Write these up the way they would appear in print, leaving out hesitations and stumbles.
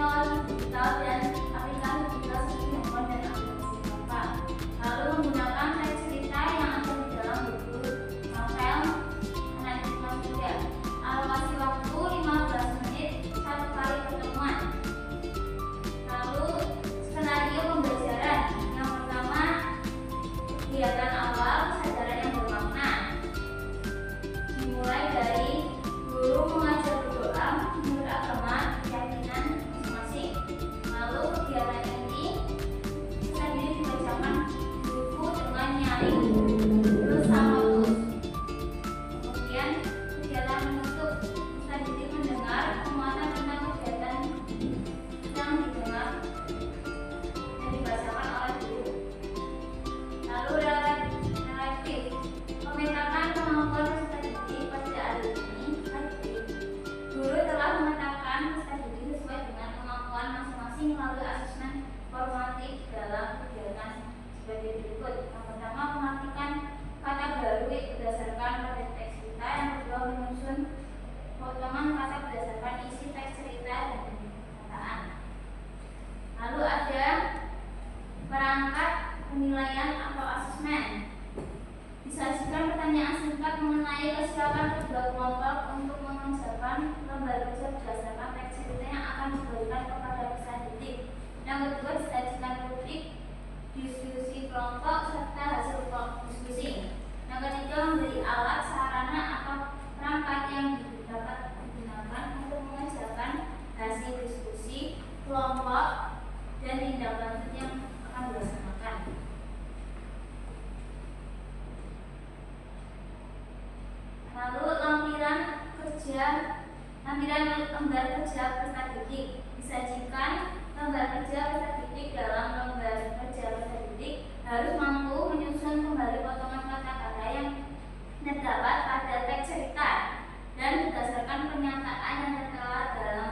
teknologi digital dan aplikasi digital seperti handphone dan aplikasi lokal. Lalu menggunakan teks cerita yang ada di dalam buku novel anak kelas 3. Alokasi waktu 15 menit satu kali pertemuan. Lalu skenario pembelajaran. Yang pertama, kegiatan awal kesadaran yang bermakna. Dimulai dari guru mengajar berdoa menurut agama keyakinan masing-masing. Lalu kegiatan ini terdiri dibacakan buku dengan nyaring terus sama terus. Kemudian kegiatan menutup terdiri mendengar penguatan tentang kegiatan yang didengar dan dibacakan oleh guru. Lalu relatif memetakan kemampuan peserta didik pada hari ini. Guru telah memetakan peserta didik sesuai dengan kemampuan masing-masing melalui asesmen formatif dalam kegiatan sebagai berikut. Yang pertama, mengartikan kata baru berdasarkan pada teks cerita. Yang kedua, menyusun potongan kata berdasarkan isi teks cerita dan perkataan. Lalu ada perangkat penilaian atau asesmen. Disajikan pertanyaan singkat mengenai kesiapan kedua kelompok untuk mengerjakan lembar kerja berdasarkan teks cerita yang akan diberikan kepada peserta didik. Yang kedua, disajikan rubrik diskusi kelompok serta hasil diskusi. Yang ketiga, memberi alat, sarana atau perangkat yang dapat digunakan untuk mengerjakan hasil diskusi kelompok dan tindak lanjut yang akan dilaksanakan. Lalu lampiran lembar kerja peserta didik. Disajikan lembar kerja peserta didik. Dalam lembar kerja peserta didik harus mampu menyusun kembali potongan kata-kata yang terdapat pada teks cerita dan berdasarkan pernyataan yang tertera dalam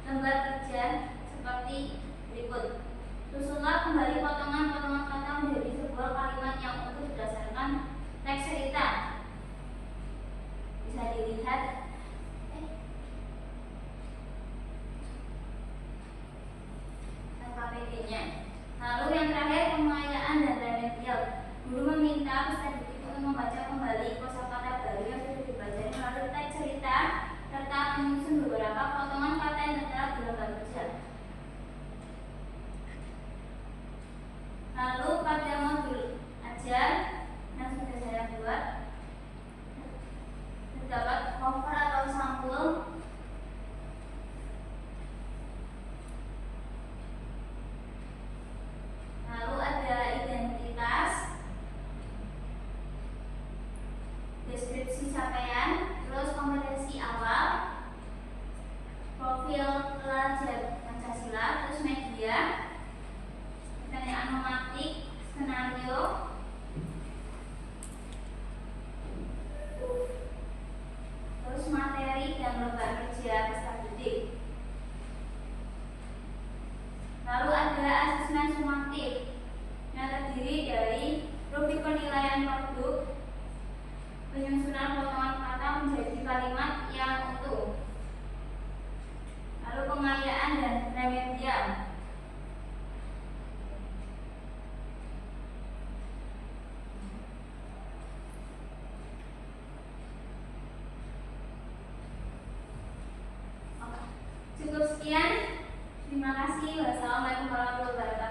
lembar kerja seperti berikut. Susunlah kembali potongan-potongan kata menjadi sebuah kalimat yang utuh berdasarkan teks cerita. Bisa dilihat KPD-nya. Lalu yang terakhir, pengayaan dan remedial. Guru meminta peserta didik untuk membaca kembali kosakata baru yang sudah dipelajari melalui teks cerita serta menyusun beberapa potongan kata yang tertera di lembar kerja. Lalu pada modul ajar yang sudah saya buat terdapat cover atau sampul. Lalu ada identitas, deskripsi capaian, terus kompetensi awal, profil pelajar Pancasila, terus media, pertanyaan mematik, skenario, terus materi dan lembar kerja peserta didik. Lalu ada asesmen sumatif yang terdiri dari rubrik penilaian produk, penyusunan potongan kata menjadi kalimat yang utuh, lalu pengayaan dan remedial. Cukup sekian. Terima kasih. Wassalamualaikum warahmatullahi wabarakatuh.